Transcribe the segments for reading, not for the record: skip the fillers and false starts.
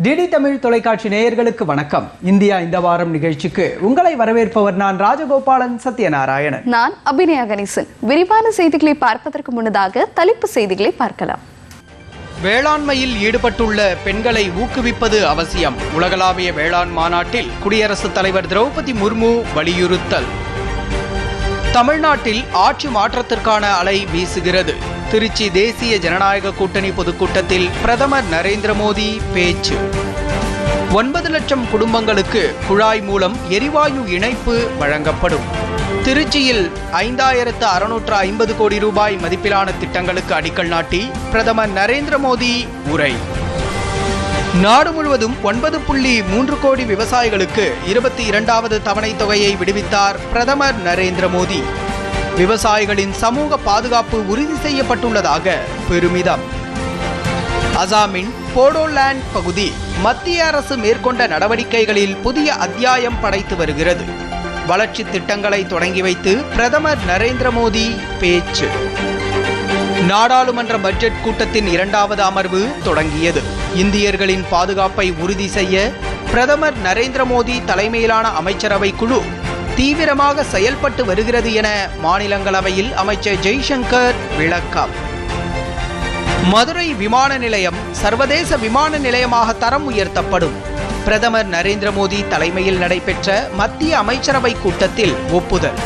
DD Tamil தொலைக்காட்சி நேயர்களுக்கு வணக்கம். இந்தியா இந்த வாரம் நிகழ்ச்சிக்கு உங்களை வரவேற்பவர் நான் ராஜகோபாலன் சத்யநாராயணன். நான் அபிநயா கணேசன். விரிவான செய்திகளை பார்ப்பதற்கு முன்னதாக தலைப்பு செய்திகளை பார்க்கலாம். வேளாண்மையில் ஈடுபட்டுள்ள பெண்களை ஊக்குவிப்பது அவசியம். உலகளாவிய வேளாண் மாநாட்டில் குடியரசுத் தலைவர் திரௌபதி முர்மு வலியுறுத்தல். தமிழ்நாட்டில் ஆட்சி மாற்றத்திற்கான அலை வீசுகிறது. திருச்சி தேசிய ஜனநாயக கூட்டணி பொதுக்கூட்டத்தில் பிரதமர் நரேந்திர மோடி பேச்சு. 9 லட்சம் குடும்பங்களுக்கு குழாய் மூலம் எரிவாயு இணைப்பு வழங்கப்படும். திருச்சியில் 5650 கோடி ரூபாய் மதிப்பிலான திட்டங்களுக்கு அடிக்கல் நாட்டி பிரதமர் நரேந்திர மோடி உரை. நாடு முழுவதும் 9.3 கோடி விவசாயிகளுக்கு 22வது தவணை தொகையை விடுவித்தார் பிரதமர் நரேந்திர மோடி. விவசாயிகளின் சமூக பாதுகாப்பு உறுதி செய்யப்பட்டுள்ளதாக பெருமிதம். அசாமின் போடோலேண்ட் பகுதி மத்திய அரசு மேற்கொண்ட நடவடிக்கைகளில் புதிய அத்தியாயம் படைத்து வருகிறது. வளர்ச்சி திட்டங்களை தொடங்கி வைத்து பிரதமர் நரேந்திர மோடி பேச்சு. நாடாளுமன்ற பட்ஜெட் கூட்டத்தின் 2வது அமர்வு தொடங்கியது. இந்தியர்களின் பாதுகாப்பை உறுதி செய்ய பிரதமர் நரேந்திர மோடி தலைமையிலான அமைச்சரவை குழு தீவிரமாக செயல்பட்டு வருகிறது என மாநிலங்களவையில் அமைச்சர் ஜெய்சங்கர் விளக்கம். மதுரை விமான நிலையம் சர்வதேச விமான நிலையமாக தரம் உயர்த்தப்படும். பிரதமர் நரேந்திர மோடி தலைமையில் நடைபெற்ற மத்திய அமைச்சரவை கூட்டத்தில் ஒப்புதல்.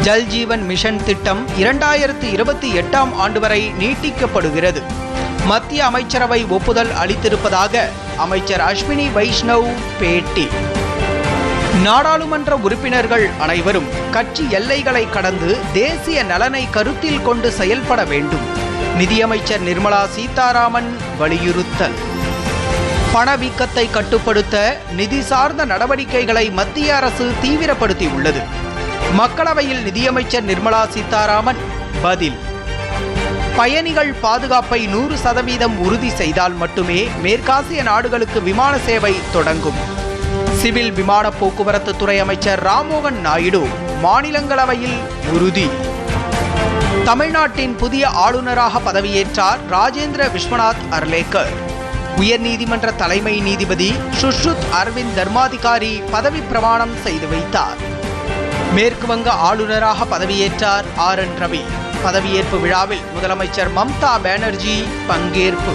ஜல் ஜீவன் மிஷன் திட்டம் 2028ஆம் ஆண்டு வரை நீட்டிக்கப்படுகிறது. மத்திய அமைச்சரவை ஒப்புதல் அளித்திருப்பதாக அமைச்சர் அஸ்வினி வைஷ்ணவ் பேட்டி. நாடாளுமன்ற உறுப்பினர்கள் அனைவரும் கட்சி எல்லைகளை கடந்து தேசிய நலனை கருத்தில் கொண்டு செயல்பட வேண்டும். நிதியமைச்சர் நிர்மலா சீதாராமன் வலியுறுத்தல். பணவீக்கத்தை கட்டுப்படுத்த நிதி சார்ந்த நடவடிக்கைகளை மத்திய அரசு தீவிரப்படுத்தியுள்ளது. மக்களவையில் நிதியமைச்சர் நிர்மலா சீதாராமன் பதில். பயணிகள் பாதுகாப்பை 100% உறுதி செய்தால் மட்டுமே மேற்காசிய நாடுகளுக்கு விமான சேவை தொடங்கும். சிவில் விமான போக்குவரத்து துறை அமைச்சர் ராம்மோகன் நாயுடு மாநிலங்களவையில் உறுதி. தமிழ்நாட்டின் புதிய ஆளுநராக பதவியேற்றார் ராஜேந்திர விஸ்வநாத் அர்லேக்கர். உயர்நீதிமன்ற தலைமை நீதிபதி சுஷ்ருத் அரவிந்த் தர்மாதிகாரி பதவி பிரமாணம் செய்து வைத்தார். மேற்கு வங்க ஆளுநராக பதவியேற்றார் RN ரவி. பதவியேற்பு விழாவில் முதலமைச்சர் மம்தா பானர்ஜி பங்கேற்பு.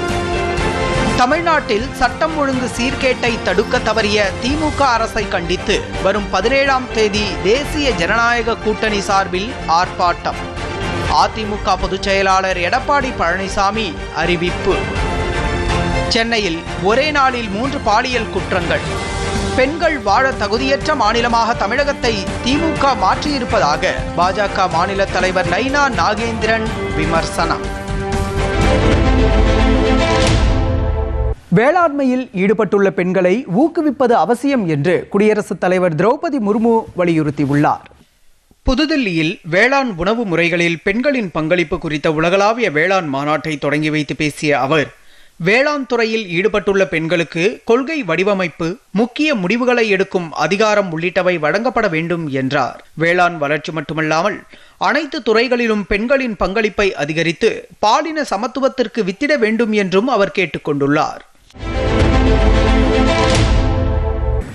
தமிழ்நாட்டில் சட்டம் ஒழுங்கு சீர்கேட்டை தடுக்க தவறிய திமுக அரசை கண்டித்து வரும் 17ஆம் தேதி தேசிய ஜனநாயக கூட்டணி சார்பில் ஆர்ப்பாட்டம். அதிமுக பொதுச் செயலாளர் எடப்பாடி பழனிசாமி அறிவிப்பு. சென்னையில் ஒரே நாளில் 3 பாலியல் குற்றங்கள். பெண்கள் வாழ தகுதியற்ற மாநிலமாக தமிழகத்தை திமுக மாற்றியிருப்பதாக பாஜக மாநில தலைவர் நைனா நாகேந்திரன் விமர்சனம். வேளாண்மையில் ஈடுபட்டுள்ள பெண்களை ஊக்குவிப்பது அவசியம் என்று குடியரசுத் தலைவர் திரௌபதி முர்மு வலியுறுத்தியுள்ளார். புதுதில்லியில் வேளாண் உணவு முறைகளில் பெண்களின் பங்களிப்பு குறித்த உலகளாவிய வேளாண் மாநாட்டை தொடங்கி வைத்து பேசிய அவர், வேளாண் துறையில் ஈடுபட்டுள்ள பெண்களுக்கு கொள்கை வடிவமைப்பு, முக்கிய முடிவுகளை எடுக்கும் அதிகாரம் உள்ளிட்டவை வழங்கப்பட வேண்டும் என்றார். வேளாண் வளர்ச்சி மட்டுமல்லாமல் அனைத்து துறைகளிலும் பெண்களின் பங்களிப்பை அதிகரித்து பாலின சமத்துவத்திற்கு வித்திட வேண்டும் என்றும் அவர் கேட்டுக்கொண்டுள்ளார்.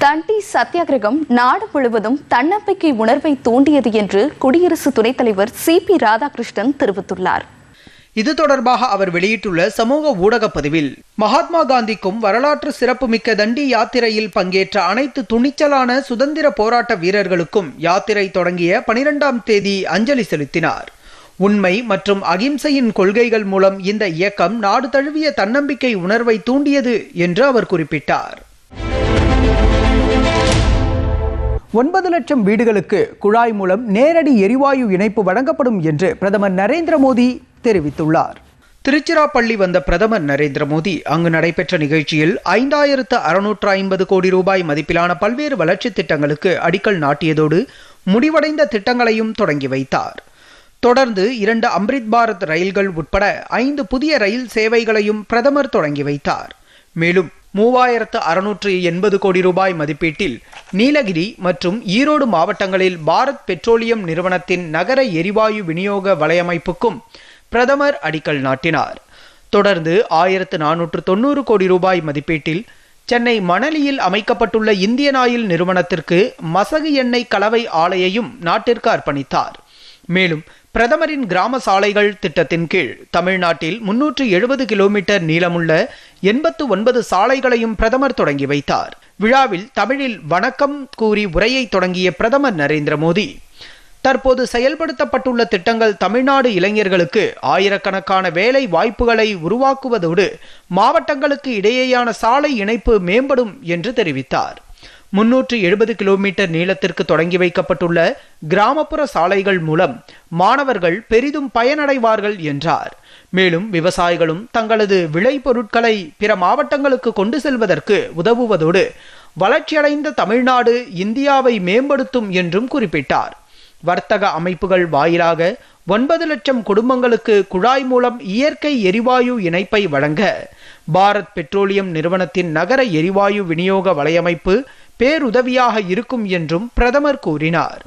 தண்டி சத்தியாகிரகம் நாடு முழுவதும் தன்னம்பிக்கை உணர்வை தூண்டியது என்று குடியரசு துணைத் தலைவர் CP ராதாகிருஷ்ணன் தெரிவித்துள்ளார். இது தொடர்பாக அவர் வெளியிட்டுள்ள சமூக ஊடக பதிவில், மகாத்மா காந்திக்கும் வரலாற்று சிறப்புமிக்க தண்டி யாத்திரையில் பங்கேற்ற அனைத்து துணிச்சலான சுதந்திர போராட்ட வீரர்களுக்கும் யாத்திரை தொடங்கிய 12ஆம் தேதி அஞ்சலி செலுத்தினார். உண்மை மற்றும் அகிம்சையின் கொள்கைகள் மூலம் இந்த இயக்கம் நாடு தழுவிய தன்னம்பிக்கை உணர்வை தூண்டியது என்று அவர் குறிப்பிட்டார். 9 லட்சம் வீடுகளுக்கு குழாய் மூலம் நேரடி எரிவாயு இணைப்பு வழங்கப்படும் என்று பிரதமர் நரேந்திர மோடி தெரிவித்துள்ளார். திருச்சிராப்பள்ளி வந்த பிரதமர் நரேந்திர மோடி அங்கு நடைபெற்ற நிகழ்ச்சியில் 5650 கோடி ரூபாய் மதிப்பிலான பல்வேறு வளர்ச்சி திட்டங்களுக்கு அடிக்கல் நாட்டியதோடு முடிவடைந்த திட்டங்களையும் தொடங்கி வைத்தார். தொடர்ந்து 2 அம்ரித் பாரத் ரயில்கள் உட்பட 5 புதிய ரயில் சேவைகளையும் பிரதமர் தொடங்கி வைத்தார். மேலும் 3680 கோடி ரூபாய் மதிப்பீட்டில் நீலகிரி மற்றும் ஈரோடு மாவட்டங்களில் பாரத் பெட்ரோலியம் நிறுவனத்தின் நகர எரிவாயு விநியோக வலையமைப்புக்கும் பிரதமர் அடிக்கல் நாட்டினார். தொடர்ந்து 1490 கோடி ரூபாய் மதிப்பீட்டில் சென்னை மணலியில் அமைக்கப்பட்டுள்ள இந்தியன் ஆயில் நிறுவனத்திற்கு மசகு எண்ணெய் கலவை ஆலையையும் நாட்டிற்கு அர்ப்பணித்தார். மேலும் பிரதமரின் கிராம சாலைகள் திட்டத்தின் கீழ் தமிழ்நாட்டில் 370 கிலோமீட்டர் நீளமுள்ள 89 சாலைகளையும் பிரதமர் தொடங்கி வைத்தார். விழாவில் தமிழில் வணக்கம் கூறி உரையை தொடங்கிய பிரதமர் நரேந்திர மோடி, தற்போது செயல்படுத்தப்பட்டுள்ள திட்டங்கள் தமிழ்நாடு இளைஞர்களுக்கு ஆயிரக்கணக்கான வேலை வாய்ப்புகளை உருவாக்குவதோடு மாவட்டங்களுக்கு இடையேயான சாலை இணைப்பு மேம்படும் என்று தெரிவித்தார். 370 கிலோமீட்டர் நீளத்திற்கு தொடங்கி வைக்கப்பட்டுள்ள கிராமப்புற சாலைகள் மூலம் மாணவர்கள் பெரிதும் பயனடைவார்கள் என்றார். மேலும் விவசாயிகளும் தங்களது விளைபொருட்களை பிற மாவட்டங்களுக்கு கொண்டு செல்வதற்கு உதவுவதோடு வளர்ச்சியடைந்த தமிழ்நாடு இந்தியாவை மேம்படுத்தும் என்றும் குறிப்பிட்டார். வர்த்தக அமைப்புகள் வாயிலாக 9 லட்சம் குடும்பங்களுக்கு குழாய் மூலம் இயற்கை எரிவாயு இணைப்பை வழங்க பாரத் பெட்ரோலியம் நிறுவனத்தின் நகர எரிவாயு விநியோக வலையமைப்பு பேருதவியாக இருக்கும் என்றும் பிரதமர் கூறினார்.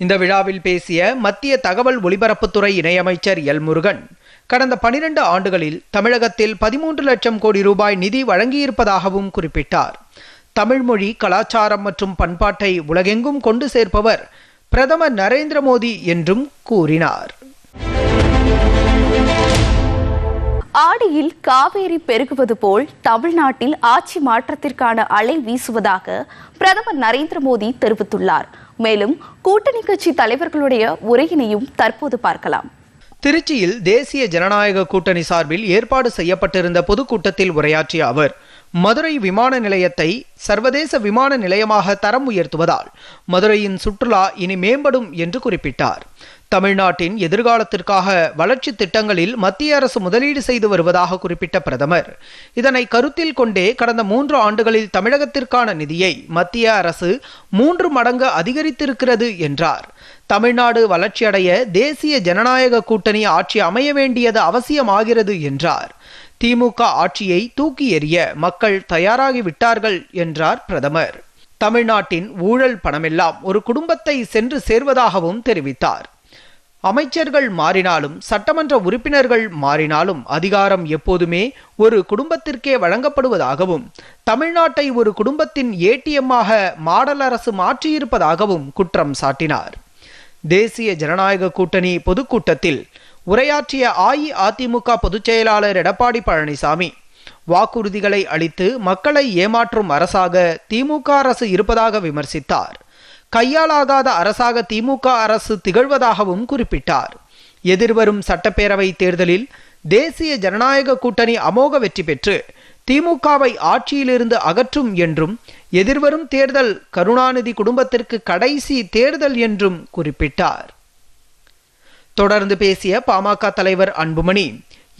இந்த விழாவில் பேசிய மத்திய தகவல் ஒலிபரப்புத்துறை இணையமைச்சர் எல் முருகன், கடந்த 12 ஆண்டுகளில் தமிழகத்தில் 13 லட்சம் கோடி ரூபாய் நிதி வழங்கியிருப்பதாகவும் குறிப்பிட்டார். தமிழ்மொழி, கலாச்சாரம் மற்றும் பண்பாட்டை உலகெங்கும் கொண்டு சேர்ப்பவர் பிரதமர் நரேந்திர மோடி என்றும் கூறினார். ஆடியில் காவேரி பெருகுவது போல் தமிழ்நாட்டில் ஆட்சி மாற்றத்திற்கான அலை வீசுவதாக பிரதமர் நரேந்திர மோடி தெரிவித்துள்ளார். மேலும் கூட்டணி கட்சி தலைவர்களுடைய உரையினையும் தற்போது பார்க்கலாம். திருச்சியில் தேசிய ஜனநாயக கூட்டணி சார்பில் ஏற்பாடு செய்யப்பட்டிருந்த பொதுக்கூட்டத்தில் உரையாற்றிய அவர், மதுரை விமான நிலையத்தை சர்வதேச விமான நிலையமாக தரம் உயர்த்துவதால் மதுரையின் சுற்றுலா இனி மேம்படும் என்று குறிப்பிட்டார். தமிழ்நாட்டின் எதிர்காலத்திற்காக வளர்ச்சி திட்டங்களில் மத்திய அரசு முதலீடு செய்து வருவதாக குறிப்பிட்ட பிரதமர், இதனை கருத்தில் கொண்டே கடந்த 3 ஆண்டுகளில் தமிழகத்திற்கான நிதியை மத்திய அரசு 3 மடங்கு அதிகரித்திருக்கிறது என்றார். தமிழ்நாடு வளர்ச்சியடைய தேசிய ஜனநாயக கூட்டணி ஆட்சி அமைய வேண்டியது அவசியமாகிறது என்றார். திமுக ஆட்சியை தூக்கி எறிய மக்கள் தயாராகிவிட்டார்கள் என்றார் பிரதமர். தமிழ்நாட்டின் ஊழல் பணமெல்லாம் ஒரு குடும்பத்தை சென்று சேர்வதாகவும் தெரிவித்தார். அமைச்சர்கள் மாறினாலும் சட்டமன்ற உறுப்பினர்கள் மாறினாலும் அதிகாரம் எப்போதுமே ஒரு குடும்பத்திற்கே வழங்கப்படுவதாகவும் தமிழ்நாட்டை ஒரு குடும்பத்தின் ஏடிஎம்மாக மாடல் அரசு மாற்றியிருப்பதாகவும் குற்றம் சாட்டினார். தேசிய ஜனநாயக கூட்டணி பொதுக்கூட்டத்தில் உரையாற்றிய அஇஅதிமுக பொதுச் செயலாளர் எடப்பாடி பழனிசாமி, வாக்குறுதிகளை அளித்து மக்களை ஏமாற்றும் அரசாக திமுக அரசு இருப்பதாக விமர்சித்தார். கையாலாகாத அரசாக திமுக அரசு திகழ்வதாகவும் குறிப்பிட்டார். எதிர்வரும் சட்டப்பேரவை தேர்தலில் தேசிய ஜனநாயக கூட்டணி அமோக வெற்றி பெற்று திமுகவை ஆட்சியிலிருந்து அகற்றும் என்றும், எதிர்வரும் தேர்தல் கருணாநிதி குடும்பத்திற்கு கடைசி தேர்தல் என்றும் குறிப்பிட்டார். தொடர்ந்து பேசிய பாமக தலைவர் அன்புமணி,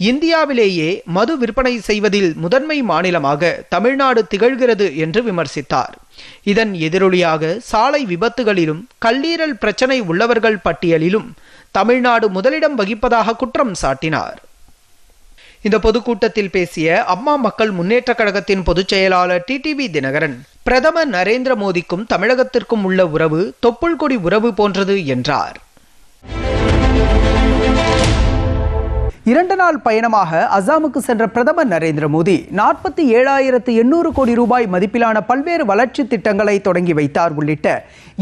இந்தியாவிலேயே மது விற்பனை செய்வதில் முதன்மை மாநிலமாக தமிழ்நாடு திகழ்கிறது என்று விமர்சித்தார். இதன் எதிரொலியாக சாலை விபத்துகளிலும் கல்லீரல் பிரச்சனை உள்ளவர்கள் பட்டியலிலும் தமிழ்நாடு முதலிடம் வகிப்பதாக குற்றம் சாட்டினார். இந்த பொதுக்கூட்டத்தில் பேசிய அம்மா மக்கள் முன்னேற்ற கழகத்தின் பொதுச் செயலாளர் டிடிவி தினகரன், பிரதமர் நரேந்திர மோடிக்கும் தமிழகத்திற்கும் உள்ள உறவு தொப்புள் கொடி உறவு போன்றது என்றார். 2 நாள் பயணமாக அசாமுக்கு சென்ற பிரதமர் நரேந்திர மோடி 47,800 கோடி ரூபாய் மதிப்பிலான பல்வேறு வளர்ச்சி திட்டங்களை தொடங்கி வைத்தார். உள்ளிட்ட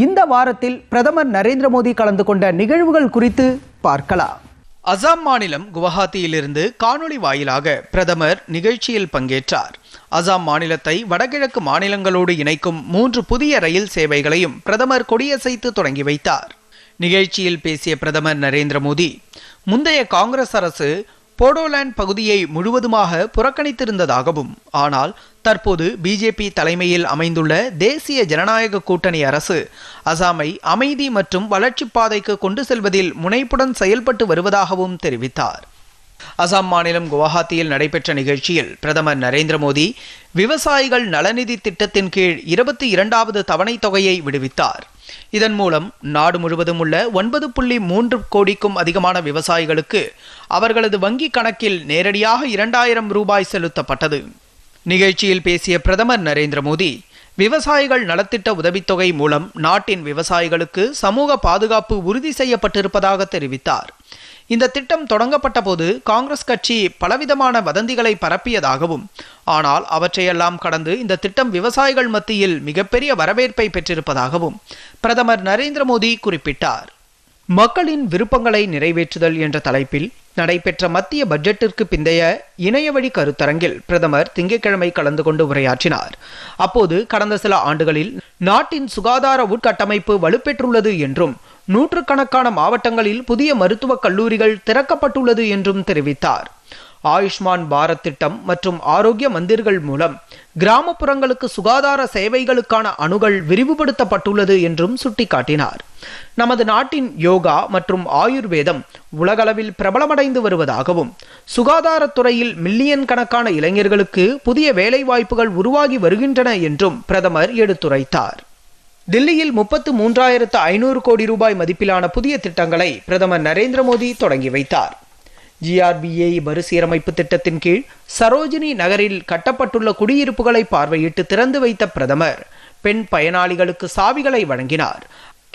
இந்த வாரத்தில் பிரதமர் நரேந்திர மோடி கலந்து கொண்ட நிகழ்வுகள் குறித்து பார்க்கலாம். அசாம் மாநிலம் குவஹாத்தியிலிருந்து காணொலி வாயிலாக பிரதமர் நிகழ்ச்சியில் பங்கேற்றார். அசாம் மாநிலத்தை வடகிழக்கு மாநிலங்களோடு இணைக்கும் 3 புதிய ரயில் சேவைகளையும் பிரதமர் கொடியசைத்து தொடங்கி வைத்தார். நிகழ்ச்சியில் பேசிய பிரதமர் நரேந்திர மோடி, முந்தைய காங்கிரஸ் அரசு போடோலேண்ட் பகுதியை முழுவதுமாக புறக்கணித்திருந்ததாகவும், ஆனால் தற்போது பிஜேபி தலைமையில் அமைந்துள்ள தேசிய ஜனநாயக கூட்டணி அரசு அசாமை அமைதி மற்றும் வளர்ச்சி பாதைக்கு கொண்டு செல்வதில் முனைப்புடன் செயல்பட்டு வருவதாகவும் தெரிவித்தார். அசாம் மாநிலம் குவஹாத்தியில் நடைபெற்ற நிகழ்ச்சியில் பிரதமர் நரேந்திர மோடி விவசாயிகள் நலநிதி திட்டத்தின் கீழ் 22வது தவணை தொகையை விடுவித்தார். இதன் மூலம் நாடு முழுவதும் உள்ள 9.3 கோடிக்கும் அதிகமான விவசாயிகளுக்கு அவர்களது வங்கி கணக்கில் நேரடியாக 2000 ரூபாய் செலுத்தப்பட்டது. நிகழ்ச்சியில் பேசிய பிரதமர் நரேந்திர மோடி, விவசாயிகள் நலத்திட்ட உதவித்தொகை மூலம் நாட்டின் விவசாயிகளுக்கு சமூக பாதுகாப்பு உறுதி செய்யப்பட்டிருப்பதாக தெரிவித்தார். இந்த திட்டம் தொடங்கப்பட்ட போது காங்கிரஸ் கட்சி பலவிதமான வதந்திகளை பரப்பியதாகவும், ஆனால் அவற்றையெல்லாம் கடந்து இந்த திட்டம் விவசாயிகள் மத்தியில் மிகப்பெரிய வரவேற்பை பெற்றிருப்பதாகவும் பிரதமர் நரேந்திர மோடி குறிப்பிட்டார். மக்களின் விருப்பங்களை நிறைவேற்றுதல் என்ற தலைப்பில் நடைபெற்ற மத்திய பட்ஜெட்டிற்கு பிந்தைய இணையவழி கருத்தரங்கில் பிரதமர் திங்கட்கிழமை கலந்து கொண்டு உரையாற்றினார். அப்போது கடந்த சில ஆண்டுகளில் நாட்டின் சுகாதார உட்கட்டமைப்பு வலுப்பெற்றுள்ளது என்றும், நூற்றுக்கணக்கான மாவட்டங்களில் புதிய மருத்துவக் கல்லூரிகள் திறக்கப்பட்டுள்ளது என்றும் தெரிவித்தார். ஆயுஷ்மான் பாரத் திட்டம் மற்றும் ஆரோக்கிய மந்திர்கள் மூலம் கிராமப்புறங்களுக்கு சுகாதார சேவைகளுக்கான அணுகல் விரிவுபடுத்தப்பட்டுள்ளது என்றும் சுட்டிக்காட்டினார். நமது நாட்டின் யோகா மற்றும் ஆயுர்வேதம் உலகளவில் பிரபலமடைந்து வருவதாகவும், சுகாதாரத்துறையில் மில்லியன் கணக்கான இளைஞர்களுக்கு புதிய வேலைவாய்ப்புகள் உருவாகி வருகின்றன என்றும் பிரதமர் எடுத்துரைத்தார். தில்லியில் 33,500 கோடி ரூபாய் மதிப்பிலான புதிய திட்டங்களை பிரதமர் நரேந்திர மோடி தொடங்கி வைத்தார். GRBA மறுசீரமைப்பு திட்டத்தின் கீழ் சரோஜினி நகரில் கட்டப்பட்டுள்ள குடியிருப்புகளை பார்வையிட்டு திறந்து வைத்த பிரதமர் பெண் பயனாளிகளுக்கு சாவிகளை வழங்கினார்.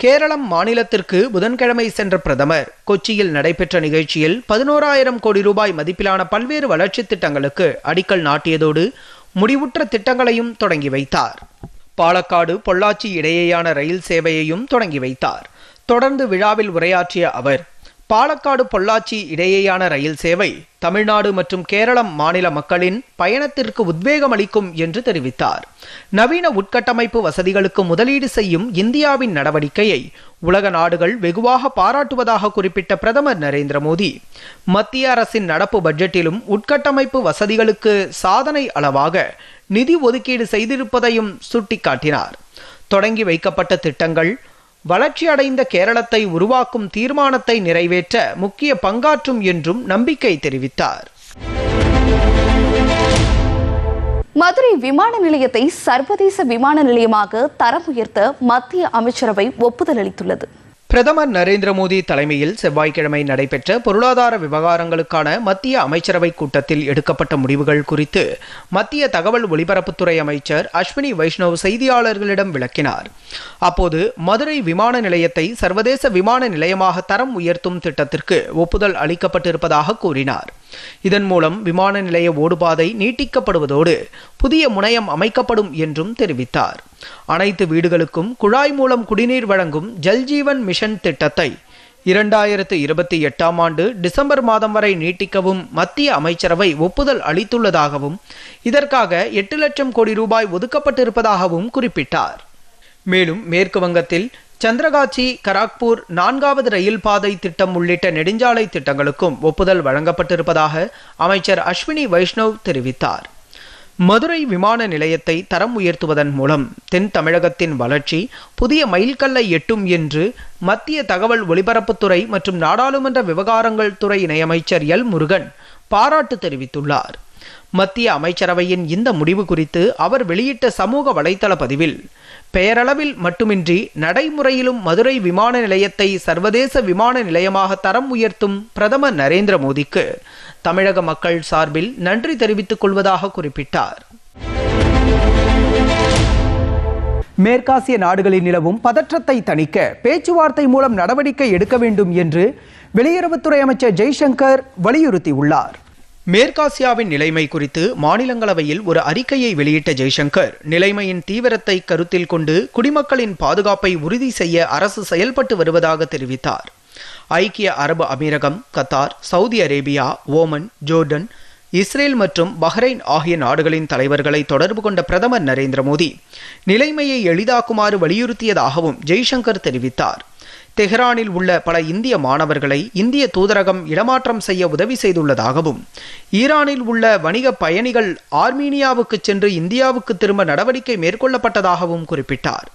கேரளம் மாநிலத்திற்கு புதன்கிழமை சென்ற பிரதமர் கொச்சியில் நடைபெற்ற நிகழ்ச்சியில் 11,000 கோடி ரூபாய் மதிப்பிலான பல்வேறு வளர்ச்சி திட்டங்களுக்கு அடிக்கல் நாட்டியதோடு முடிவுற்ற திட்டங்களையும் தொடங்கி வைத்தார். பாலக்காடு பொள்ளாச்சி இடையேயான ரயில் சேவையையும் தொடங்கி வைத்தார். தொடர்ந்து விழாவில் உரையாற்றிய அவர், பாலக்காடு பொள்ளாச்சி இடையேயான ரயில் சேவை தமிழ்நாடு மற்றும் கேரளம் மாநில மக்களின் பயணத்திற்கு உத்வேகம் அளிக்கும் என்று தெரிவித்தார். நவீன உட்கட்டமைப்பு வசதிகளுக்கு முதலீடு செய்யும் இந்தியாவின் நடவடிக்கையை உலக நாடுகள் வெகுவாக பாராட்டுவதாக குறிப்பிட்ட பிரதமர் நரேந்திர மோடி, மத்திய அரசின் நடப்பு பட்ஜெட்டிலும் உட்கட்டமைப்பு வசதிகளுக்கு சாதனை அளவாக நிதி ஒதுக்கீடு செய்திருப்பதையும் சுட்டிக்காட்டினார். தொடங்கி வைக்கப்பட்ட திட்டங்கள் வளர்ச்சியடைந்த கேரளத்தை உருவாக்கும் தீர்மானத்தை நிறைவேற்ற முக்கிய பங்காற்றும் என்றும் நம்பிக்கை தெரிவித்தார். மதுரை விமான நிலையத்தை சர்வதேச விமான நிலையமாக தரம் உயர்த்த மத்திய அமைச்சரவை ஒப்புதல் அளித்துள்ளது. பிரதமர் நரேந்திர மோடி தலைமையில் செவ்வாய்க்கிழமை நடைபெற்ற பொருளாதார விவகாரங்களுக்கான மத்திய அமைச்சரவை கூட்டத்தில் எடுக்கப்பட்ட முடிவுகள் குறித்து மத்திய தகவல் ஒலிபரப்புத்துறை அமைச்சர் அஸ்வினி வைஷ்ணவ் செய்தியாளர்களிடம் விளக்கினார். அப்போது மதுரை விமான நிலையத்தை சர்வதேச விமான நிலையமாக தரம் உயர்த்தும் திட்டத்திற்கு ஒப்புதல் அளிக்கப்பட்டிருப்பதாக கூறினார். இதன் மூலம் விமான நிலைய ஓடுபாதை நீட்டிக்கப்படுவதோடு புதிய முனையம் அமைக்கப்படும் என்றும் தெரிவித்தார். அனைத்து வீடுகளுக்கும் குழாய் மூலம் குடிநீர் வழங்கும் ஜல்ஜீவன் மிஷன் திட்டத்தை 2028ஆம் ஆண்டு டிசம்பர் மாதம் வரை நீட்டிக்கவும் மத்திய அமைச்சரவை ஒப்புதல் அளித்துள்ளதாகவும், இதற்காக 8 லட்சம் கோடி ரூபாய் ஒதுக்கப்பட்டிருப்பதாகவும் குறிப்பிட்டார். மேலும் மேற்கு வங்கத்தில் சந்திரகாச்சி கராக்பூர் 4வது ரயில் பாதை திட்டம் உள்ளிட்ட நெடுஞ்சாலை திட்டங்களுக்கும் ஒப்புதல் வழங்கப்பட்டிருப்பதாக அமைச்சர் அஸ்வினி வைஷ்ணவ் தெரிவித்தார். மதுரை விமான நிலையத்தை தரம் உயர்த்துவதன் மூலம் தென் தமிழகத்தின் வளர்ச்சி புதிய மைல்கல்லை எட்டும் என்று மத்திய தகவல் ஒலிபரப்புத்துறை மற்றும் நாடாளுமன்ற விவகாரங்கள் துறை இணையமைச்சர் எல் முருகன் பாராட்டு தெரிவித்துள்ளார். மத்திய அமைச்சரவையின் இந்த முடிவு குறித்து அவர் வெளியிட்ட சமூக வலைதள பதிவில், பெயரளவில் மட்டுமின்றி நடைமுறையிலும் மதுரை விமான நிலையத்தை சர்வதேச விமான நிலையமாக தரம் உயர்த்தும் பிரதமர் நரேந்திர மோடிக்கு தமிழக மக்கள் சார்பில் நன்றி தெரிவித்துக் கொள்வதாக குறிப்பிட்டார். மேற்காசிய நாடுகளில் நிலவும் பதற்றத்தை தணிக்க பேச்சுவார்த்தை மூலம் நடவடிக்கை எடுக்க வேண்டும் என்று வெளியுறவுத்துறை அமைச்சர் ஜெய்சங்கர் வலியுறுத்தியுள்ளார். மேற்காசியாவின் நிலைமை குறித்து மாநிலங்களவையில் ஒரு அறிக்கையை வெளியிட்ட ஜெய்சங்கர், நிலைமையின் தீவிரத்தை கருத்தில் கொண்டு குடிமக்களின் பாதுகாப்பை உறுதி செய்ய அரசு செயல்பட்டு வருவதாக தெரிவித்தார். ஐக்கிய அரபு அமீரகம், Qatar, Saudi Arabia, Oman, Jordan, Israel மற்றும் பஹ்ரைன் ஆகிய நாடுகளின் தலைவர்களை தொடர்பு கொண்ட பிரதமர் நரேந்திர மோடி நிலைமையை எளிதாக்குமாறு வலியுறுத்தியதாகவும் ஜெய்சங்கர் தெரிவித்தார். தெஹ்ரானில் உள்ள பல இந்திய மாணவர்களை இந்திய தூதரகம் இடமாற்றம் செய்ய உதவி செய்துள்ளதாகவும், ஈரானில் உள்ள வணிக பயணிகள் ஆர்மீனியாவுக்கு சென்று இந்தியாவுக்கு திரும்ப நடவடிக்கை மேற்கொள்ளப்பட்டதாகவும் குறிப்பிட்டார்.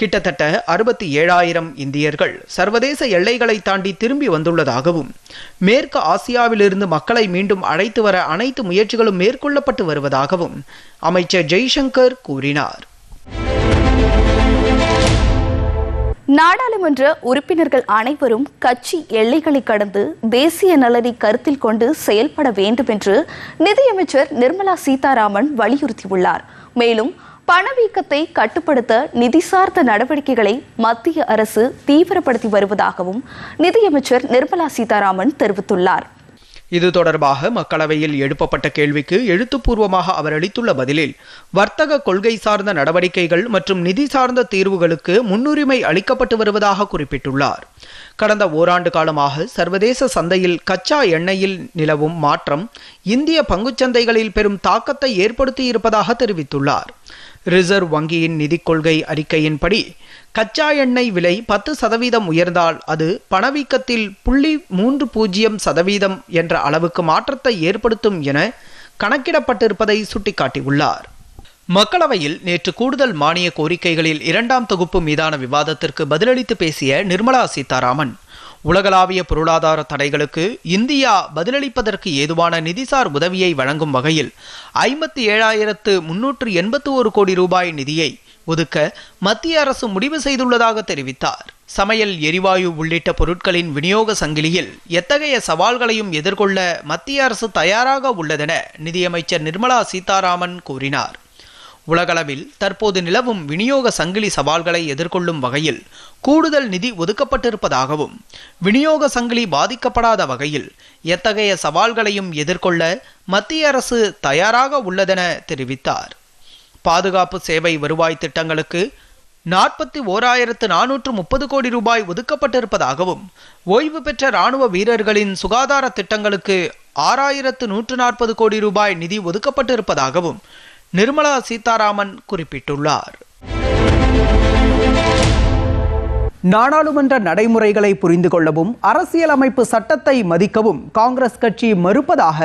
கிட்டத்தட்ட 67,000 இந்தியர்கள் சர்வதேச எல்லைகளை தாண்டி திரும்பி வந்துள்ளதாகவும், மேற்கு ஆசியாவிலிருந்து மக்களை மீண்டும் அழைத்து வர அனைத்து முயற்சிகளும் மேற்கொள்ளப்பட்டு வருவதாகவும் அமைச்சர் ஜெய்சங்கர் கூறினார். நாடாளுமன்ற உறுப்பினர்கள் அனைவரும் கட்சி எல்லைகளை கடந்து தேசிய நலனை கருத்தில் கொண்டு செயல்பட வேண்டும் என்று நிதியமைச்சர் நிர்மலா சீதாராமன் வலியுறுத்தியுள்ளார். மேலும் பணவீக்கத்தை கட்டுப்படுத்த நிதி சார்ந்த நடவடிக்கைகளை மத்திய அரசு தீவிரப்படுத்தி வருவதாகவும் நிதியமைச்சர் நிர்மலா சீதாராமன் தெரிவித்துள்ளார். இது தொடர்பாக மக்களவையில் எழுப்பப்பட்ட கேள்விக்கு எழுத்துப்பூர்வமாக அவர் அளித்துள்ள பதிலில், வர்த்தக கொள்கை சார்ந்த நடவடிக்கைகள் மற்றும் நிதி சார்ந்த தீர்வுகளுக்கு முன்னுரிமை அளிக்கப்பட்டு வருவதாக குறிப்பிட்டுள்ளார். கடந்த ஓராண்டு காலமாக சர்வதேச சந்தையில் கச்சா எண்ணெயில் நிலவும் மாற்றம் இந்திய பங்குச்சந்தைகளில் பெரும் தாக்கத்தை ஏற்படுத்தியிருப்பதாக தெரிவித்துள்ளார். ரிசர்வ் வங்கியின் நிதிக் கொள்கை அறிக்கையின்படி கச்சா எண்ணெய் விலை 10% உயர்ந்தால் அது பணவீக்கத்தில் 0.30% என்ற அளவுக்கு மாற்றத்தை ஏற்படுத்தும் என கணக்கிடப்பட்டிருப்பதை சுட்டிக்காட்டியுள்ளார். மக்களவையில் நேற்று கூடுதல் மானிய கோரிக்கைகளில் 2ஆம் தொகுப்பு மீதான விவாதத்திற்கு பதிலளித்து பேசிய நிர்மலா சீதாராமன், உலகளாவிய பொருளாதார தடைகளுக்கு இந்தியா பதிலளிப்பதற்கு ஏதுவான நிதிசார் உதவியை வழங்கும் வகையில் 57,381 கோடி ரூபாய் நிதியை ஒதுக்க மத்திய அரசு முடிவு செய்துள்ளதாக தெரிவித்தார். சமையல் எரிவாயு உள்ளிட்ட பொருட்களின் விநியோக சங்கிலியில் எத்தகைய சவால்களையும் எதிர்கொள்ள மத்திய அரசு தயாராக உள்ளதென நிதியமைச்சர் நிர்மலா சீதாராமன் கூறினார். உலகளவில் தற்போது நிலவும் விநியோக சங்கிலி சவால்களை எதிர்கொள்ளும் வகையில் கூடுதல் நிதி ஒதுக்கப்பட்டிருப்பதாகவும், விநியோக சங்கிலி பாதிக்கப்படாத வகையில் எத்தகைய சவால்களையும் எதிர்கொள்ள மத்திய அரசு தயாராக உள்ளதென தெரிவித்தார். பாதுகாப்பு சேவை வருவாய் திட்டங்களுக்கு 41,430 கோடி ரூபாய் ஒதுக்கப்பட்டிருப்பதாகவும், ஓய்வு பெற்ற இராணுவ வீரர்களின் சுகாதார திட்டங்களுக்கு 6,140 கோடி ரூபாய் நிதி ஒதுக்கப்பட்டிருப்பதாகவும் நிர்மலா சீதாராமன் குறிப்பிட்டுள்ளார். நாடாளுமன்ற நடைமுறைகளை புரிந்து கொள்ளவும் அரசியலமைப்பு சட்டத்தை மதிக்கவும் காங்கிரஸ் கட்சி மறுப்பதாக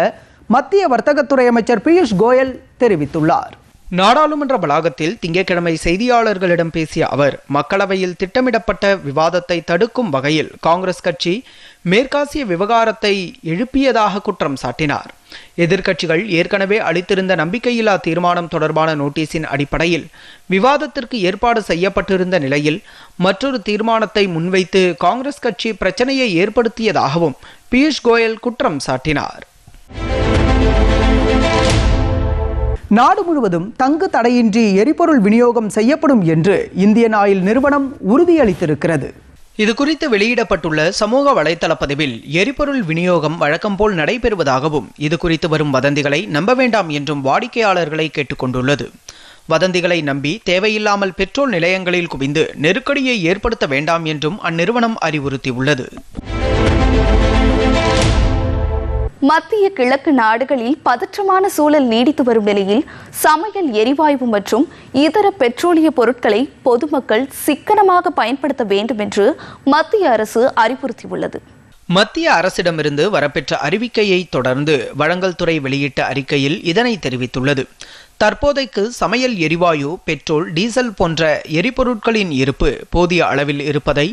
மத்திய வர்த்தகத்துறை அமைச்சர் பியூஷ் கோயல் தெரிவித்துள்ளார். நாடாளுமன்ற வளாகத்தில் திங்கட்கிழமை செய்தியாளர்களிடம் பேசிய அவர், மக்களவையில் திட்டமிடப்பட்ட விவாதத்தை தடுக்கும் வகையில் காங்கிரஸ் கட்சி மேற்காசிய விவகாரத்தை எழுப்பியதாக குற்றம் சாட்டினார். எதிர்க்கட்சிகள் ஏற்கனவே அளித்திருந்த நம்பிக்கையில்லா தீர்மானம் தொடர்பான நோட்டீஸின் அடிப்படையில் விவாதத்திற்கு ஏற்பாடு செய்யப்பட்டிருந்த நிலையில் மற்றொரு தீர்மானத்தை முன்வைத்து காங்கிரஸ் கட்சி பிரச்சனையை ஏற்படுத்தியதாகவும் பியூஷ் கோயல் குற்றம் சாட்டினார். நாடு முழுவதும் தங்கு தடையின்றி எரிபொருள் விநியோகம் செய்யப்படும் என்று இந்தியன் ஆயில் நிறுவனம் உறுதியளித்திருக்கிறது. இது குறித்து வெளியிடப்பட்டுள்ள சமூக வலைதள பதிவில் எரிபொருள் விநியோகம் வழக்கம் போல் நடைபெறுவதாகவும், இது குறித்து வரும் வதந்திகளை நம்ப வேண்டாம் என்றும் வாடிக்கையாளர்களை கேட்டுக்கொண்டுள்ளது. வதந்திகளை நம்பி தேவையில்லாமல் பெட்ரோல் நிலையங்களில் குவிந்து நெருக்கடியை ஏற்படுத்த வேண்டாம் என்றும் அந்நிறுவனம் அறிவுறுத்தியுள்ளது. மத்திய கிழக்கு நாடுகளில் பதற்றமான சூழல் நீடித்து வரும் நிலையில் சமையல் எரிவாயு மற்றும் இதர பெட்ரோலிய பொருட்களை பொதுமக்கள் சிக்கனமாக பயன்படுத்த வேண்டும் என்று மத்திய அரசு அறிவுறுத்தியுள்ளது. மத்திய அரசிடமிருந்து வரப்பெற்ற அறிவிக்கையை தொடர்ந்து வழங்கல் துறை வெளியிட்ட அறிக்கையில் இதனை தெரிவித்துள்ளது. தற்போதைக்கு சமையல் எரிவாயு, பெட்ரோல், டீசல் போன்ற எரிபொருட்களின் இருப்பு போதிய அளவில் இருப்பதை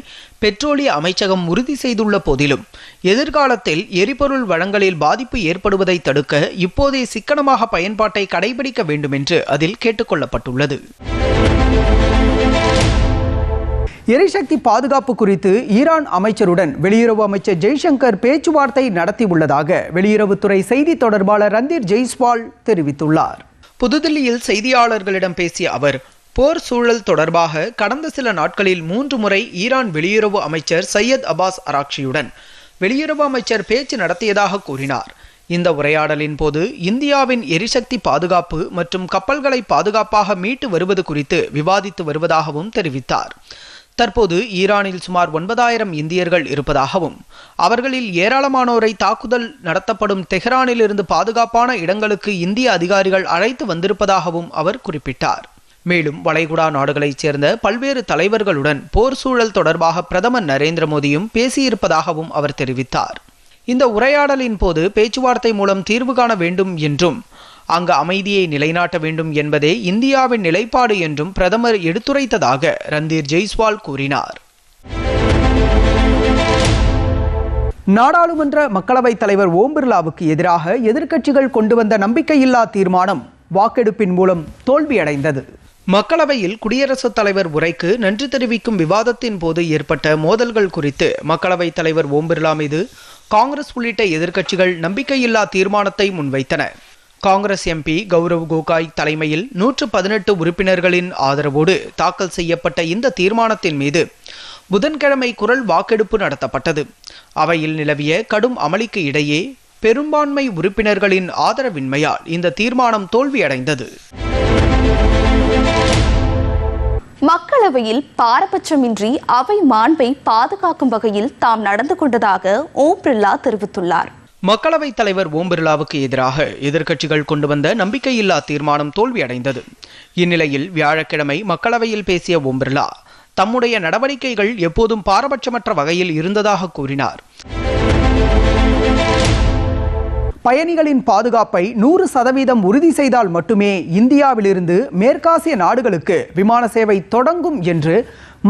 பெட்ரோலிய அமைச்சகம் உறுதி செய்துள்ள போதிலும், எதிர்காலத்தில் எரிபொருள் வழங்கலில் பாதிப்பு ஏற்படுவதை தடுக்க இப்போதைய சிக்கனமாக பயன்பாட்டை கடைபிடிக்க வேண்டும் என்று அதில் கேட்டுக்கொள்ளப்பட்டுள்ளது. எரிசக்தி பாதுகாப்பு குறித்து ஈரான் அமைச்சருடன் வெளியுறவு அமைச்சர் ஜெய்சங்கர் பேச்சுவார்த்தை நடத்தியுள்ளதாக வெளியுறவுத்துறை செய்தி தொடர்பாளர் ரந்தீர் ஜெய்ஸ்வால் தெரிவித்துள்ளார். புதுதில்லியில் செய்தியாளர்களிடம் பேசிய அவர், போர் சூழல் தொடர்பாக கடந்த சில நாட்களில் 3 முறை ஈரான் வெளியுறவு அமைச்சர் சையத் அப்பாஸ் அராக்ஷியுடன் வெளியுறவு அமைச்சர் பேச்சு நடத்தியதாக கூறினார். இந்த உரையாடலின் போது இந்தியாவின் எரிசக்தி பாதுகாப்பு மற்றும் கப்பல்களை பாதுகாப்பாக மீட்டு வருவது குறித்து விவாதித்து வருவதாகவும் தெரிவித்தார். தற்போது ஈரானில் சுமார் 9,000 இந்தியர்கள் இருப்பதாகவும், அவர்களில் ஏராளமானோரை தாக்குதல் நடத்தப்படும் தெஹ்ரானில் இருந்து பாதுகாப்பான இடங்களுக்கு இந்திய அதிகாரிகள் அழைத்து வந்திருப்பதாகவும் அவர் குறிப்பிட்டார். மேலும் வளைகுடா நாடுகளைச் சேர்ந்த பல்வேறு தலைவர்களுடன் போர் சூழல் தொடர்பாக பிரதமர் நரேந்திர மோடியும் பேசியிருப்பதாகவும் அவர் தெரிவித்தார். இந்த உரையாடலின் போது பேச்சுவார்த்தை மூலம் தீர்வு காண வேண்டும் என்றும், அங்கு அமைதியை நிலைநாட்ட வேண்டும் என்பதே இந்தியாவின் நிலைப்பாடு என்றும் பிரதமர் எடுத்துரைத்ததாக ரந்தீர் ஜெய்ஸ்வால் கூறினார். நாடாளுமன்ற மக்களவைத் தலைவர் ஓம் பிர்லாவுக்கு எதிராக எதிர்க்கட்சிகள் கொண்டு வந்த நம்பிக்கையில்லா தீர்மானம் வாக்கெடுப்பின் மூலம் தோல்வியடைந்தது. மக்களவையில் குடியரசுத் தலைவர் உரைக்கு நன்றி தெரிவிக்கும் விவாதத்தின் போது ஏற்பட்ட மோதல்கள் குறித்து மக்களவைத் தலைவர் ஓம் பிர்லா மீது காங்கிரஸ் உள்ளிட்ட எதிர்க்கட்சிகள் நம்பிக்கையில்லா தீர்மானத்தை முன்வைத்தன. காங்கிரஸ் எம்பி கௌரவ் கோகாய் தலைமையில் 118 உறுப்பினர்களின் ஆதரவோடு தாக்கல் செய்யப்பட்ட இந்த தீர்மானத்தின் மீது புதன்கிழமை குரல் வாக்கெடுப்பு நடத்தப்பட்டது. அவையில் நிலவிய கடும் அமளிக்கு இடையே பெரும்பான்மை உறுப்பினர்களின் ஆதரவின்மையால் இந்த தீர்மானம் தோல்வியடைந்தது. மக்களவையில் பாரபட்சமின்றி அவை மாண்பை பாதுகாக்கும் வகையில் தாம் நடந்து கொண்டதாக ஓம் பிர்லா தெரிவித்துள்ளார். மக்களவைத் தலைவர் ஓம் பிர்லாவுக்கு எதிராக எதிர்க்கட்சிகள் கொண்டு வந்த நம்பிக்கையில்லா தீர்மானம் தோல்வியடைந்தது. இந்நிலையில் வியாழக்கிழமை மக்களவையில் பேசிய ஓம் பிர்லா தம்முடைய நடவடிக்கைகள் எப்போதும் பாரபட்சமற்ற வகையில் இருந்ததாக கூறினார். பயணிகளின் பாதுகாப்பை 100% உறுதி செய்தால் மட்டுமே இந்தியாவிலிருந்து மேற்காசிய நாடுகளுக்கு விமான சேவை தொடங்கும் என்று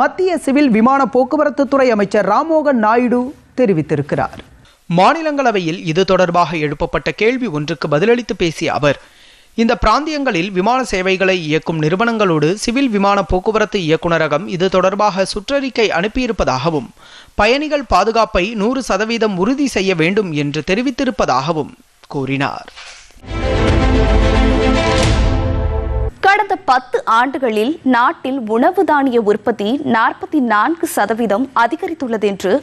மத்திய சிவில் விமான போக்குவரத்து துறை அமைச்சர் ராம்மோகன் நாயுடு தெரிவித்திருக்கிறார். மாநிலங்களவையில் இது தொடர்பாக எழுப்பப்பட்ட கேள்வி ஒன்றுக்கு பதிலளித்து பேசிய அவர், இந்த பிராந்தியங்களில் விமான சேவைகளை இயக்கும் நிறுவனங்களோடு சிவில் விமான போக்குவரத்து இயக்குநரகம் இது தொடர்பாக சுற்றறிக்கை அனுப்பியிருப்பதாகவும் பயணிகள் பாதுகாப்பை 100% உறுதி செய்ய வேண்டும் என்று தெரிவித்திருப்பதாகவும் கூறினார். கடந்த 10 ஆண்டுகளில் நாட்டில் உணவு தானிய உற்பத்தி 44% அதிகரித்துள்ளது என்று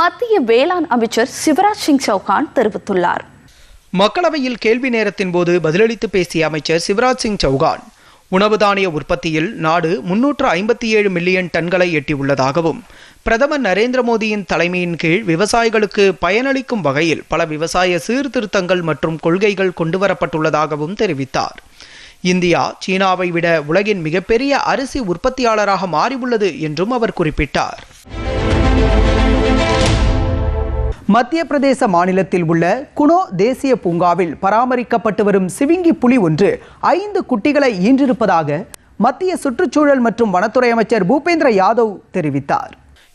மத்திய வேளாண் அமைச்சர் சிவராஜ் சிங் சௌகான் தெரிவித்துள்ளார். மக்களவையில் கேள்வி நேரத்தின் போது பதிலளித்து பேசிய அமைச்சர் சிவராஜ் சிங் சௌகான், உணவு தானிய உற்பத்தியில் நாடு 357 மில்லியன் டன்களை எட்டியுள்ளதாகவும் பிரதமர் நரேந்திர மோடியின் தலைமையின் கீழ் விவசாயிகளுக்கு பயனளிக்கும் வகையில் பல விவசாய சீர்திருத்தங்கள் மற்றும் கொள்கைகள் கொண்டுவரப்பட்டுள்ளதாகவும் தெரிவித்தார். இந்தியா சீனாவை விட உலகின் மிகப்பெரிய அரிசி உற்பத்தியாளராக மாறியுள்ளது என்றும் அவர் குறிப்பிட்டார். மத்திய பிரதேச மாநிலத்தில் உள்ள குனோ தேசிய பூங்காவில் பராமரிக்கப்பட்டு வரும் சிவிங்கி புலி ஒன்று 5 குட்டிகளை ஈன்றிருப்பதாக மத்திய சுற்றுச்சூழல் மற்றும் வனத்துறை அமைச்சர் பூபேந்திர யாதவ் தெரிவித்தார்.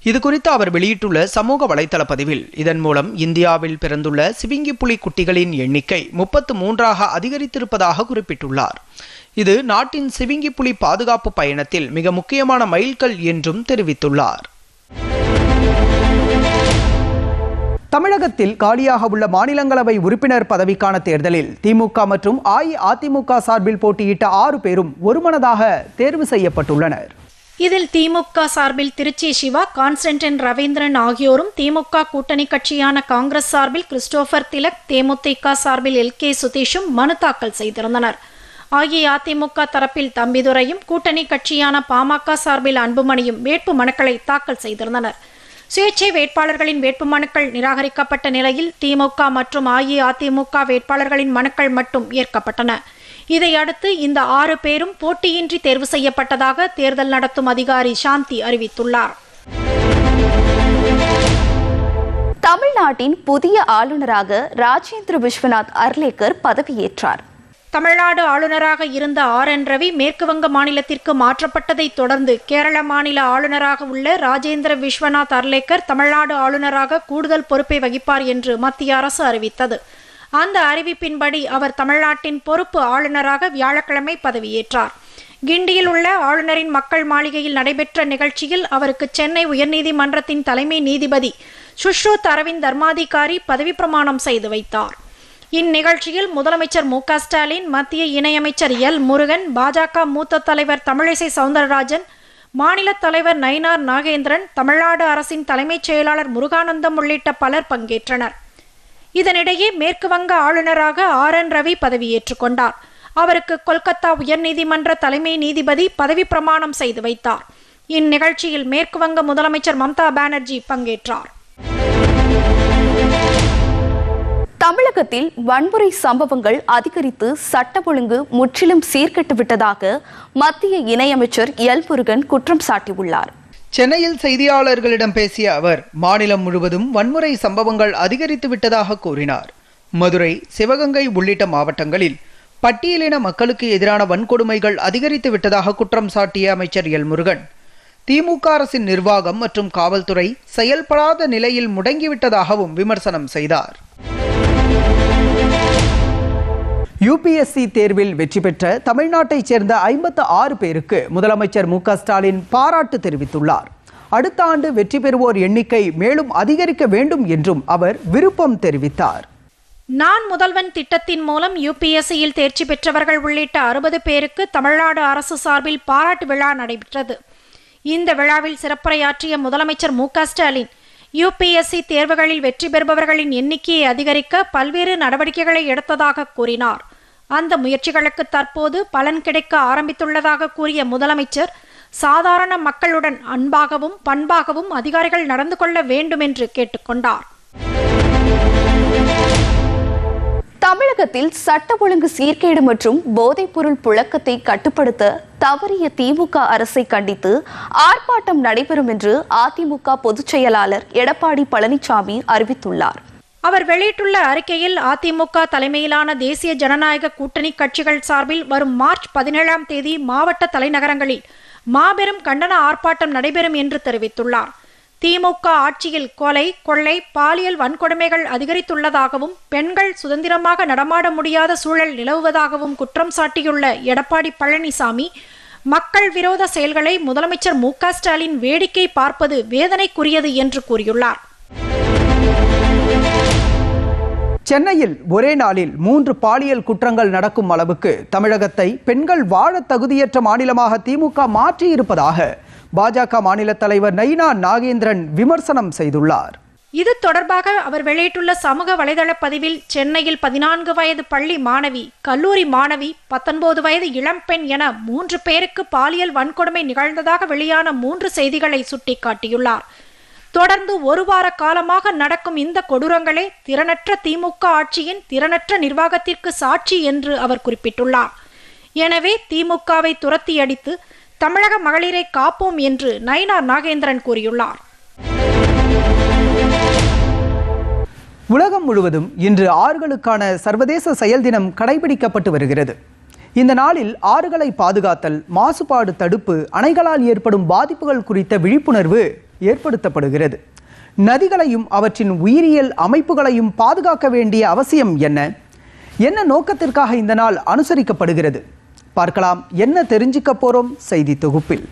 இது குறித்து அவர் வெளியிட்டுள்ள சமூக வலைதள பதிவில், இதன் மூலம் இந்தியாவில் பிறந்துள்ள சிவிங்கி புலி குட்டிகளின் எண்ணிக்கை 33ஆக அதிகரித்திருப்பதாக குறிப்பிட்டுள்ளார். இது நாட்டின் சிவிங்கி புலி பாதுகாப்பு பயணத்தில் மிக முக்கியமான மைல்கல் என்றும் தெரிவித்துள்ளார். தமிழகத்தில் காலியாக உள்ள மாநிலங்களவை உறுப்பினர் பதவிக்கான தேர்தலில் திமுக மற்றும் அஇஅதிமுக சார்பில் போட்டியிட்ட 6 பேரும் ஒருமனதாக தேர்வு செய்யப்பட்டுள்ளனர். இதில் திமுக சார்பில் திருச்சி சிவா, கான்ஸ்டன்டின் ரவீந்திரன் ஆகியோரும், திமுக கூட்டணி கட்சியான காங்கிரஸ் சார்பில் கிறிஸ்டோபர் திலக், தேமுதிக சார்பில் LK சுதீஷும் மனு தாக்கல் செய்திருந்தனர். அஇஅதிமுக தரப்பில் தம்பிதுரையும், கூட்டணி கட்சியான பாமக சார்பில் அன்புமணியும் வேட்பு மனுக்களை தாக்கல் செய்திருந்தனர். சுயேட்சை வேட்பாளர்களின் வேட்புமனுக்கள் நிராகரிக்கப்பட்ட நிலையில் திமுக மற்றும் அஇஅதிமுக வேட்பாளர்களின் மனுக்கள் மட்டும் ஏற்கப்பட்டன. இதையடுத்து இந்த 6 பேரும் போட்டியின்றி தேர்வு செய்யப்பட்டதாக தேர்தல் நடத்தும் அதிகாரி சாந்தி அறிவித்துள்ளார். தமிழ்நாட்டின் புதிய ஆளுநராக ராஜேந்திர விஸ்வநாத் அர்லேக்கர் பதவியேற்றார். தமிழ்நாடு ஆளுநராக இருந்த RN ரவி மேற்குவங்க மாநிலத்திற்கு மாற்றப்பட்டதை தொடர்ந்து கேரள மாநில ஆளுநராக உள்ள ராஜேந்திர விஸ்வநாத் அர்லேக்கர் தமிழ்நாடு ஆளுநராக கூடுதல் பொறுப்பை வகிப்பார் என்று மத்திய அரசு அறிவித்தது. அந்த அறிவிப்பின்படி அவர் தமிழ்நாட்டின் பொறுப்பு ஆளுநராக வியாழக்கிழமை பதவியேற்றார். கிண்டியில் உள்ள ஆளுநரின் மக்கள் மாளிகையில் நடைபெற்ற நிகழ்ச்சியில் அவருக்கு சென்னை உயர்நீதிமன்றத்தின் தலைமை நீதிபதி சுஷ்ருத் அரவிந்த் தர்மாதிகாரி பதவி பிரமாணம் செய்து வைத்தார். இந்நிகழ்ச்சியில் முதலமைச்சர் மு க ஸ்டாலின், மத்திய இணையமைச்சர் எல் முருகன், பாஜக மூத்த தலைவர் தமிழிசை சவுந்தரராஜன், மாநில தலைவர் நயினார் நாகேந்திரன், தமிழ்நாடு அரசின் தலைமைச் செயலாளர் முருகானந்தம் உள்ளிட்ட பலர் பங்கேற்றனர். இதனிடையே மேற்கு வங்க ஆளுநராக RN ரவி பதவியேற்றுக் கொண்டார். அவருக்கு கொல்கத்தா உயர்நீதிமன்ற தலைமை நீதிபதி பதவி பிரமாணம் செய்து வைத்தார். இந்நிகழ்ச்சியில் மேற்கு வங்க முதலமைச்சர் மம்தா பானர்ஜி பங்கேற்றார். தமிழகத்தில் வன்முறை சம்பவங்கள் அதிகரித்து சட்டம் ஒழுங்கு முற்றிலும் சீர்கெட்டு விட்டதாக மத்திய இணையமைச்சர் எல் முருகன் குற்றம் சாட்டியுள்ளார். சென்னையில் செய்தியாளர்களிடம் பேசிய அவர், மாநிலம் முழுவதும் வன்முறை சம்பவங்கள் அதிகரித்து விட்டதாக கூறினார். மதுரை, சிவகங்கை உள்ளிட்ட மாவட்டங்களில் பட்டியலின மக்களுக்கு எதிரான வன்கொடுமைகள் அதிகரித்து விட்டதாக குற்றம் சாட்டிய அமைச்சர் எல் முருகன், திமுக அரசின் நிர்வாகம் மற்றும் காவல்துறை செயல்படாத நிலையில் முடங்கிவிட்டதாகவும் விமர்சனம் செய்தார். UPSC தேர்வில் வெற்றி பெற்ற தமிழ்நாட்டைச் சேர்ந்த 56 பேருக்கு முதலமைச்சர் மு க ஸ்டாலின் பாராட்டு தெரிவித்துள்ளார். அடுத்த ஆண்டு வெற்றி பெறுவோர் எண்ணிக்கை மேலும் அதிகரிக்க வேண்டும் என்றும் அவர் விருப்பம் தெரிவித்தார். நான் முதல்வன் திட்டத்தின் மூலம் UPSCயில் தேர்ச்சி பெற்றவர்கள் உள்ளிட்ட 60 பேருக்கு தமிழ்நாடு அரசு சார்பில் பாராட்டு விழா நடைபெற்றது. இந்த விழாவில் சிறப்புரையாற்றிய முதலமைச்சர் மு.க.ஸ்டாலின் UPSC தேர்வுகளில் வெற்றி பெறுபவர்களின் எண்ணிக்கையை அதிகரிக்க பல்வேறு நடவடிக்கைகளை எடுத்ததாக கூறினார். அந்த முயற்சிகளுக்கு தற்போது பலன் கிடைக்க ஆரம்பித்துள்ளதாக கூறிய முதலமைச்சர் சாதாரண மக்களுடன் அன்பாகவும் பண்பாகவும் அதிகாரிகள் நடந்து கொள்ள வேண்டும் என்று கேட்டுக்கொண்டார். தமிழகத்தில் சட்ட ஒழுங்கு சீர்கேடு மற்றும் போதைப்பொருள் புழக்கத்தை கட்டுப்படுத்த தவறிய திமுக அரசை கண்டித்து ஆர்ப்பாட்டம் நடைபெறும் என்று அதிமுக பொதுச் செயலாளர் எடப்பாடி பழனிசாமி அறிவித்துள்ளார். அவர் வெளியிட்டுள்ள அறிக்கையில் அதிமுக தலைமையிலான தேசிய ஜனநாயக கூட்டணி கட்சிகள் சார்பில் வரும் மார்ச் 17ஆம் தேதி மாவட்ட தலைநகரங்களில் மாபெரும் கண்டன ஆர்ப்பாட்டம் நடைபெறும் என்று தெரிவித்துள்ளார். திமுக ஆட்சியில் கொலை, கொள்ளை, பாலியல் வன்கொடுமைகள் அதிகரித்துள்ளதாகவும் பெண்கள் சுதந்திரமாக நடமாட முடியாத சூழல் நிலவுவதாகவும் குற்றம் சாட்டியுள்ள எடப்பாடி பழனிசாமி மக்கள் விரோத செயல்களை முதலமைச்சர் மு.க.ஸ்டாலின் வேடிக்கை பார்ப்பது வேதனைக்குரியது என்று கூறியுள்ளார். சென்னையில் ஒரே நாளில் 3 பாலியல் குற்றங்கள் நடக்கும் அளவுக்கு தமிழகத்தை பெண்கள் வாழ தகுதியற்ற மாநிலமாக திமுக மாற்றியிருப்பதாக பாஜக மாநில தலைவர் நயினா நாகேந்திரன் விமர்சனம் செய்துள்ளார். இது தொடர்பாக அவர் வெளியிட்டுள்ள சமூக வலைதள பதிவில் சென்னையில் 14 வயது பள்ளி மாணவி, கல்லூரி மாணவி, 19 வயது இளம்பெண் என 3 பேருக்கு பாலியல் வன்கொடுமை நிகழ்ந்ததாக வெளியான 3 செய்திகளை சுட்டிக்காட்டியுள்ளார். தொடர்ந்து 1 வார காலமாக நடக்கும் இந்த கொடூரங்களே திறனற்ற திமுக ஆட்சியின் திறனற்ற நிர்வாகத்திற்கு சாட்சி என்று அவர் குறிப்பிட்டுள்ளார். எனவே திமுகவை துரத்தி அடித்து தமிழக மகளிரை காப்போம் என்று நயினா நாகேந்திரன் கூறியுள்ளார். உலகம் முழுவதும் இன்று ஆறுகளுக்கான சர்வதேச செயல் தினம் கடைபிடிக்கப்பட்டு வருகிறது. இந்த நாளில் ஆறுகளை பாதுகாத்தல், மாசுபாடு தடுப்பு, அணைகளால் ஏற்படும் பாதிப்புகள் குறித்த விழிப்புணர்வு ஏற்படுத்தப்படுகிறது. நதிகளையும் அவற்றின் உயிரியல் அமைப்புகளையும் பாதுகாக்க வேண்டிய அவசியம் என்ன நோக்கத்திற்காக இந்த நாள் அனுசரிக்கப்படுகிறது பார்க்கலாம். என்ன தெரிஞ்சுக்க போறோம் செய்தி தொகுப்பில்.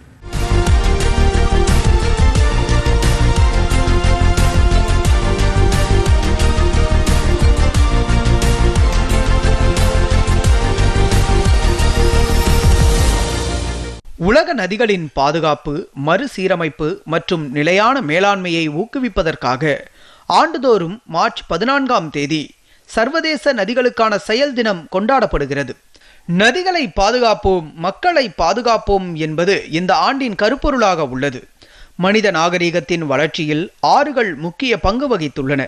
உலக நதிகளின் பாதுகாப்பு, மறுசீரமைப்பு மற்றும் நிலையான மேலாண்மையை ஊக்குவிப்பதற்காக ஆண்டுதோறும் மார்ச் 14ஆம் தேதி சர்வதேச நதிகளுக்கான செயல் தினம் கொண்டாடப்படுகிறது. நதிகளை பாதுகாப்போம், மக்களை பாதுகாப்போம் என்பது இந்த ஆண்டின் கருப்பொருளாக உள்ளது. மனித நாகரிகத்தின் வளர்ச்சியில் ஆறுகள் முக்கிய பங்கு வகித்துள்ளன.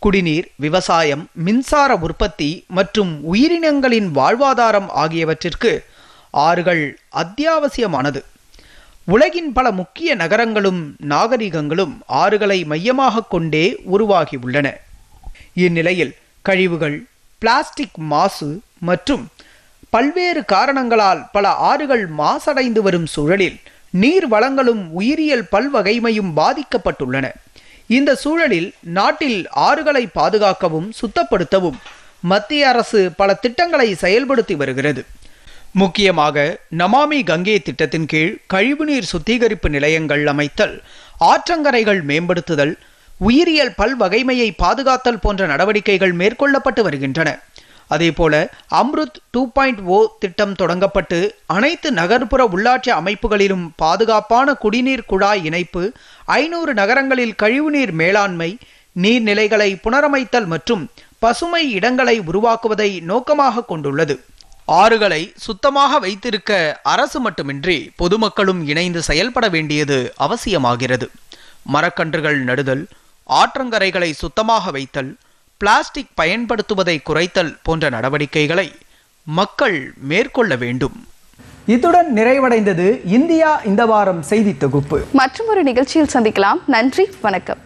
குடிநீர், விவசாயம், மின்சார உற்பத்தி மற்றும் உயிரினங்களின் வாழ்வாதாரம் ஆகியவற்றிற்கு ஆறுகள் அத்தியாவசியமானது. உலகின் பல முக்கிய நகரங்களும் நாகரிகங்களும் ஆறுகளை மையமாக கொண்டே உருவாகியுள்ளன. இந்நிலையில் கழிவுகள், பிளாஸ்டிக் மாசு மற்றும் பல்வேறு காரணங்களால் பல ஆறுகள் மாசடைந்து வரும் சூழலில் நீர் வளங்களும் உயிரியல் பல்வகைமையும் பாதிக்கப்பட்டுள்ளன. இந்த சூழலில் நாட்டில் ஆறுகளை பாதுகாக்கவும் சுத்தப்படுத்தவும் மத்திய அரசு பல திட்டங்களை செயல்படுத்தி வருகிறது. முக்கியமாக நமாமி கங்கே திட்டத்தின் கீழ் கழிவுநீர் சுத்திகரிப்பு நிலையங்கள் அமைத்தல், ஆற்றங்கரைகள் மேம்படுத்துதல், உயிரியல் பல்வகைமையை பாதுகாத்தல் போன்ற நடவடிக்கைகள் மேற்கொள்ளப்பட்டு வருகின்றன. அதேபோல அம்ருத் 2.0 திட்டம் தொடங்கப்பட்டு அனைத்து நகர்ப்புற உள்ளாட்சி அமைப்புகளிலும் பாதுகாப்பான குடிநீர் குழாய் இணைப்பு, 500 நகரங்களில் கழிவுநீர் மேலாண்மை, நீர்நிலைகளை புனரமைத்தல் மற்றும் பசுமை இடங்களை உருவாக்குவதை நோக்கமாக கொண்டுள்ளது. ஆறுகளை சுத்தமாக வைத்திருக்க அரசு மட்டுமின்றி பொதுமக்களும் இணைந்து செயல்பட வேண்டியது அவசியமாகிறது. மரக்கன்றுகள் நடுதல், ஆற்றங்கரைகளை சுத்தமாக வைத்தல், பிளாஸ்டிக் பயன்படுத்துவதை குறைத்தல் போன்ற நடவடிக்கைகளை மக்கள் மேற்கொள்ள வேண்டும். இத்துடன் நிறைவடைந்தது இந்தியா இந்த வாரம் செய்தி தொகுப்பு. மற்றொரு நிகழ்ச்சியில் சந்திக்கலாம். நன்றி, வணக்கம்.